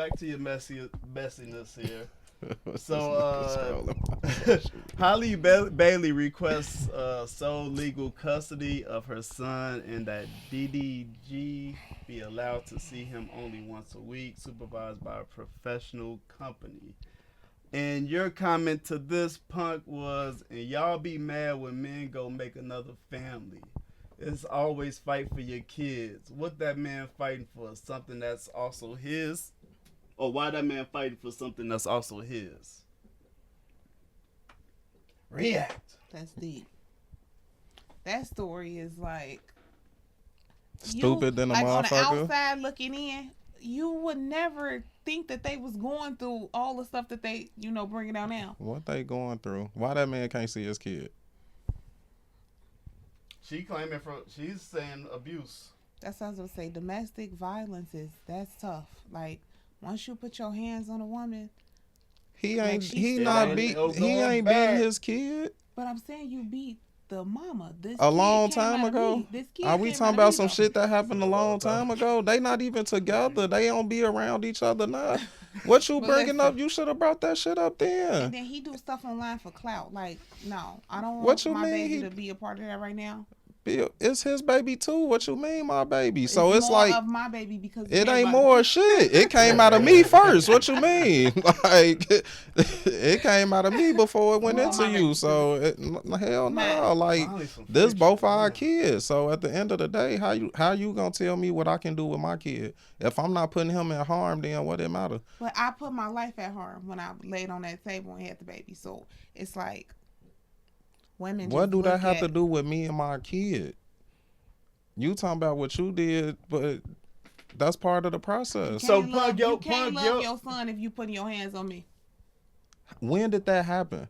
back to your messiness here. So, Halle Bailey requests sole legal custody of her son and that DDG be allowed to see him only once a week, supervised by a professional company. And your comment to this, Punk, was, and y'all be mad when men go make another family. It's always fight for your kids. What that man fighting for? Something that's also his? Or why that man fighting for something that's also his? React. That's deep. That story is like stupid than a like on the motherfucker. outside looking in. You would never think that they was going through all the stuff that they, bringing out now. What they going through? Why that man can't see his kid? She's saying abuse. That's what I was gonna say. Domestic violence that's tough. Like once you put your hands on a woman, He like ain't going beating back. his kid but I'm saying you beat the mama. This a kid long came time out of ago. me. This kid Are we came talking out of about me, some though. shit that happened a long time ago? They not even together. They don't be around each other now. What you But bringing listen. up? You should have brought that shit up And then. then he do stuff online for clout. Like, no, I don't What want you my mean baby he- to be a part of that right now. It's his baby too. What you mean, my baby? So it's more like of my baby because it made ain't by- more shit. It came out of me first. What you mean? Like it came out of me before it went Well, into my you. baby. So hell no. Man. Like Finally some this friction, both our man. kids. So at the end of the day, how you gonna tell me what I can do with my kid? If I'm not putting him in harm, then what it matter? But I put my life at harm when I laid on that table and had the baby. So it's like women. What just do that look have to at- do with me and my kid? You talking about what you did, but that's part of the process. So, Can't Pug, love- yo, you can't Pug, love yo. your son if you putting your hands on me. When did that happen?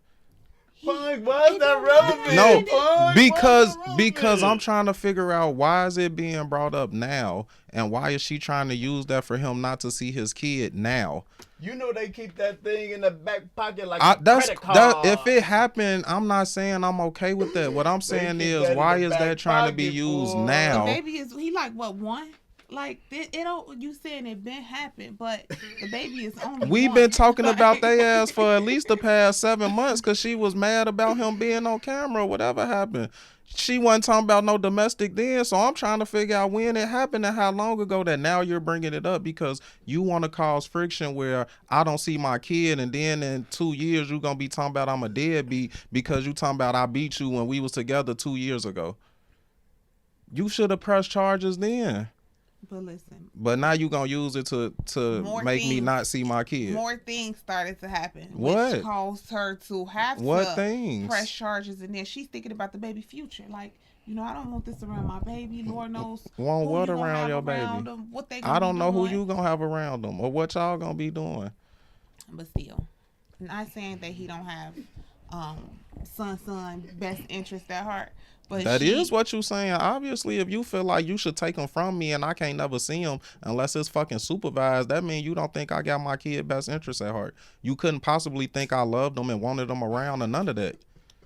Punk, why is It that don't relevant? matter. No, Punk, because why is that relevant? because I'm trying to figure out why is it being brought up now, and why is she trying to use that for him not to see his kid now? You know they keep that thing in the back pocket like a That's credit card. that. If it happened, I'm not saying I'm okay with that. What I'm They saying keep is, that in why the is back that trying to be pocket, used boy. The now? baby he like what, one? Like it don't. You saying it been happened, but the baby is only. We've one. been talking Like- about they ass for at least the past 7 months because she was mad about him being on camera. Whatever happened, she wasn't talking about no domestic then. So I'm trying to figure out when it happened and how long ago that now you're bringing it up because you want to cause friction where I don't see my kid, and then in 2 years you're gonna be talking about I'm a deadbeat because you talking about I beat you when we was together 2 years ago. You should have pressed charges then. But listen, But now you gonna use it to More make me things. not see my kid. more things started to happen, What? which caused her to have What to things? press charges, and then she's thinking about the baby future. Like, I don't want this around my baby. Lord knows. Want who what you gonna around have your around baby? them, what they gonna I don't be know who doing. you gonna have around them or what y'all gonna be doing. But still, not saying that he don't have son best interest at heart. But That is what you saying. Obviously, if you feel like you should take him from me and I can't never see him unless it's fucking supervised, that means you don't think I got my kid best interest at heart. You couldn't possibly think I loved him and wanted him around or none of that.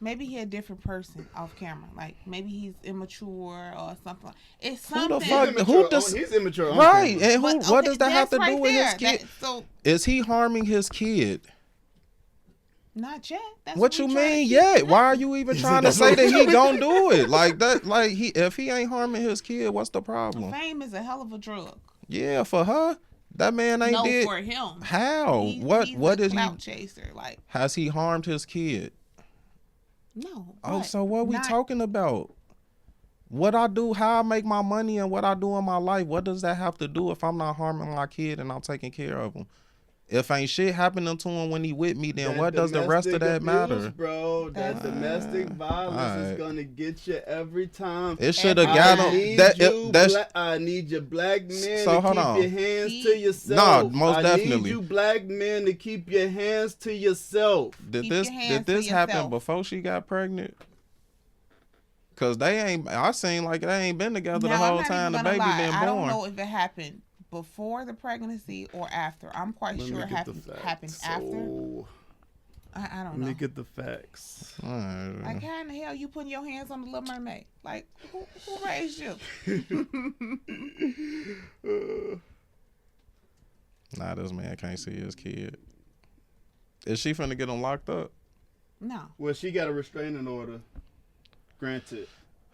maybe he a different person off camera. Like maybe he's immature or something. It's Who the something. fuck- He's immature. on Right. camera. And But, what okay, does that have to that's do right with his there. kid? So Is he harming his kid? not yet. That's What you we trying to mean? keep Yeah. it Why are happen. you even He trying said to say that's that what- he gonna do it like that? Like if he ain't harming his kid, what's the problem? Fame is a hell of a drug. Yeah, for her, that man ain't No, did. for him. How? He's What a is he? clout chaser? Like Has he harmed his kid? no. Oh, but so what we not- talking about? What I do, how I make my money, and what I do in my life. What does that have to do if I'm not harming my kid and I'm taking care of him? If ain't shit happening to him when he with me, then That what does the rest of that domestic abuse, matter? bro? That domestic violence alright. is gonna get you every time. It should have I got I him. need That you, that's I need you black men So, to hold keep on. your hands He- to yourself. Nah, most I definitely. need you black men to keep your hands to yourself. did Keep this your hands did to this happen yourself. before she got pregnant? Cause they ain't. I seen like they ain't been together Now, the I'm whole not time the even gonna baby lie. been I don't born. know if it happened before the pregnancy or after. I'm quite Let sure me it get the happened facts. after. So, I don't let know. me get the facts. Alright. Like how in the hell you putting your hands on the Little Mermaid? Like who raised you? Nah, this man can't see his kid. Is she finna get him locked up? No. Well, she got a restraining order granted.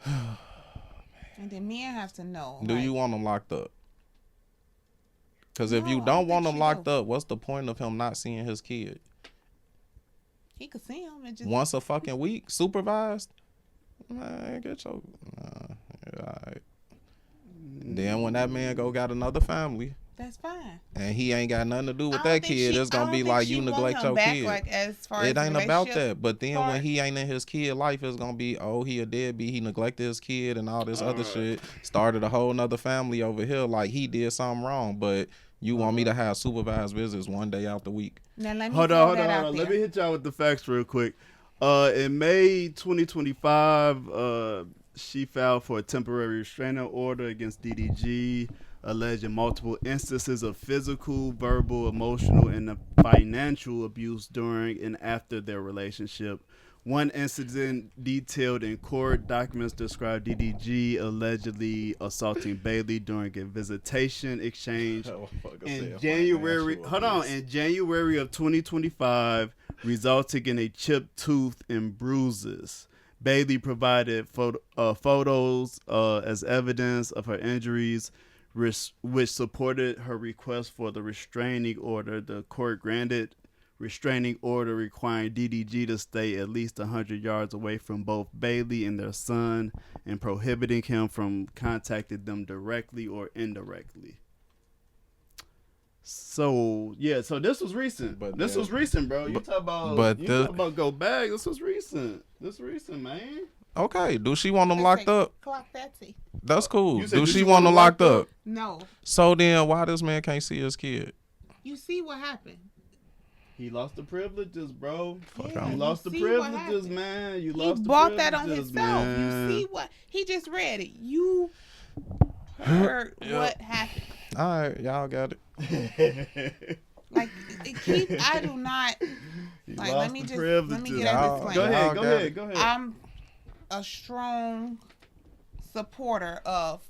And then men have to know. Do you want him locked up? Because if No, you I don't think want him she locked do. up, what's the point of him not seeing his kid? He could see him and just. Once a fucking week, supervised? Man, get your... all right. Then when that man got another family, That's fine. and he ain't got nothing to do with I that don't think kid, she- it's I gonna don't be think like she you want neglect him your back, kid. like, as far It as ain't about relationship that. But then part. when he ain't in his kid life, it's gonna be, oh, he a deadbeat, he neglected his kid and all this other shit. Started a whole nother family over here, like he did something wrong. But you want me to have supervised visits one day out the week? Now let me Hold throw on. that out Let there. me hit y'all with the facts real quick. In May 2025, she filed for a temporary restraining order against DDG, alleging multiple instances of physical, verbal, emotional, and financial abuse during and after their relationship. One incident detailed in court documents described DDG allegedly assaulting Bailey during a visitation exchange in January. In January of 2025, resulting in a chipped tooth and bruises. Bailey provided photos as evidence of her injuries, which supported her request for the restraining order. The court granted restraining order requiring DDG to stay at least 100 yards away from both Bailey and their son, and prohibiting him from contacting them directly or indirectly. So yeah, so this was recent. But this then- was recent, bro. You talk about talk about go back. This was recent. Man. Okay, do she want him Let's locked say, up? Clock that T. That's cool. You said Do do she she want want him him locked locked up? up? No. So then why this man can't see his kid? You see what happened? He lost the privileges, bro. Yeah, You you lost the see what privileges, happened. man. You He lost the bought that on privileges, himself. man. You see what he just read it. You heard Yep. what happened. All right, y'all got it. Like I do not. He Like, lost let the me privileges. get a Y'all- disclaimer. Go ahead, Y'all go got ahead, it. go ahead. I'm a strong supporter of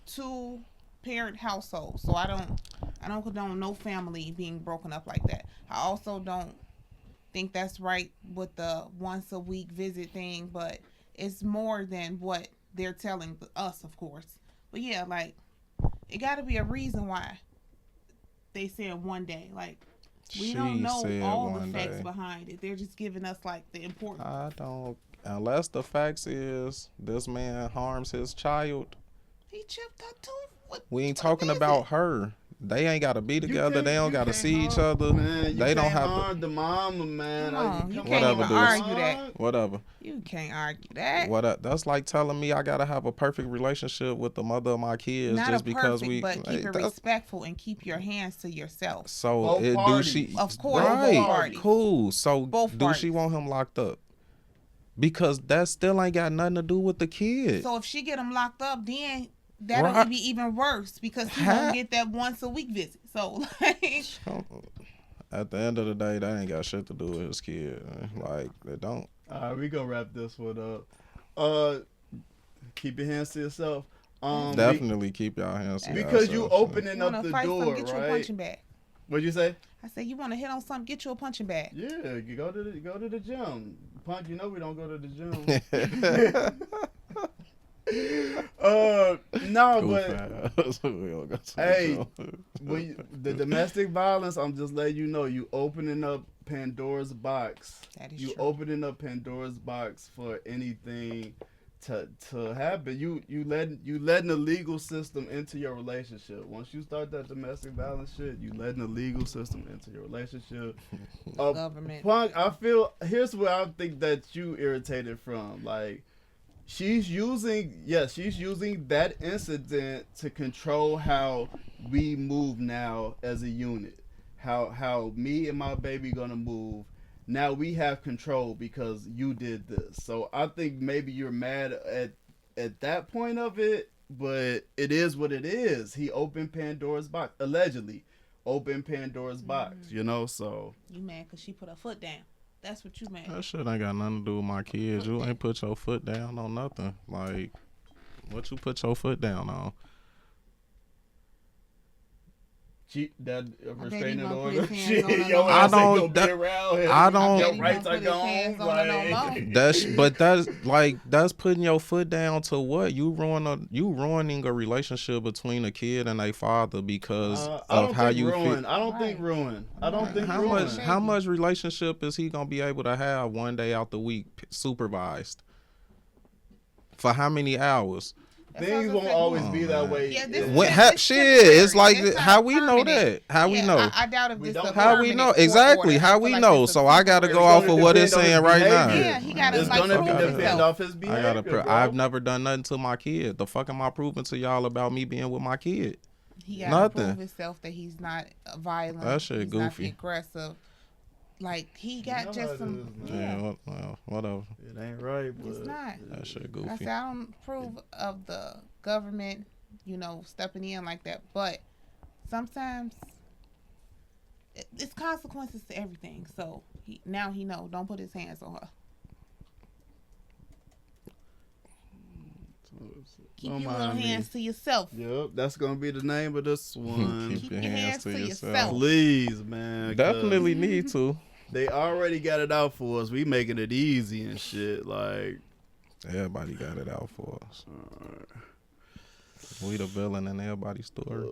two-parent households, so I don't condone no family being broken up like that. I also don't think that's right with the once a week visit thing, but it's more than what they're telling us, of course. But yeah, like it got to be a reason why they said one day. Like we don't She know said all the one facts day. behind it. They're just giving us like the important. I don't. Unless the facts is this man harms his child. He chipped her tooth. We ain't talking about her. They ain't gotta be together. They don't You gotta can't see each harm- other. Man, you They don't can't have harm the mama, man. Come on, you can't Whatever, even dude. argue that. Whatever. You can't argue that. What? That's like telling me I gotta have a perfect relationship with the mother of my kids Not just a because perfect, we. but keep it that's- respectful and keep your hands to yourself. So Both do parties. she? Of course, right? both parties. Cool. So Both do she parties. want him locked up? Because that still ain't got nothing to do with the kid. So if she get him locked up, then that'll Right. be even worse because he Ha- won't get that once a week visit. So like, At the end of the day, that ain't got shit to do with his kid. Like, they don't. All right, we gonna wrap this one up. Keep your hands to yourself. Definitely keep y'all hands to Because you yourself. opening you up wanna the fight door, something, get you a right? punching bag. What'd you say? I said you want to hit on something, get you a punching bag. Yeah, you go to the gym. Punk, you know we don't go to the gym. No, but hey, the domestic violence, I'm just letting you know, you opening up Pandora's box. That is You true. opening up Pandora's box for anything to happen. You letting the legal system into your relationship. Once you start that domestic violence shit, you letting the legal system into your relationship. Government. Punk, here's where I think that you irritated from. Like, she's using that incident to control how we move now as a unit. How me and my baby gonna move. Now we have control because you did this. So I think maybe you're mad at that point of it, but it is what it is. He opened Pandora's box, allegedly opened Pandora's box, you know, so. You mad because she put her foot down. That's what you mad. That shit ain't got nothing to do with my kids. You ain't put your foot down on nothing. Like, what you put your foot down on? that he restraining won't put order. his hands Shit, on her your no ass more. ain't I gonna don't- be that- around here. I don't- Your he rights won't are put his hands gone. on her no more. That's putting your foot down to what? You ruining a relationship between a kid and a father because I of don't how think you ruin. feel. I don't think ruin. I don't think How ruin. much relationship is he gonna be able to have one day out the week supervised? For how many hours? Things won't always be that way. Yeah, this Shit, temporary. it's like It's not how we know permanent. that? How we Yeah, know? I doubt if We this don't a know. How we know? permanent court Exactly. order. How I we feel like know? it's a So I gotta temporary go off of gonna what it's depend on his saying right now. behavior. Yeah, he gotta It's like gonna prove depend himself. off his behavior. Bro. I've never done nothing to my kid. The fuck am I proving to y'all about me being with my kid? He gotta Nothing. prove himself that he's not violent. That shit he's goofy. not aggressive. Like he got know just how it some. is, Yeah, Well, whatever. It ain't right, but it's not. That shit I goofy. said I don't approve of the government, stepping in like that. But sometimes it's consequences to everything. So now he know. Don't put his hands on her. Keep Don't your little mind me. hands to yourself. Yep, that's gonna be the name of this one. Keep your hands to yourself. Please, man. 'cause Definitely need to. They already got it out for us. We making it easy and shit. Like Everybody got it out for us. We the villain in everybody's story.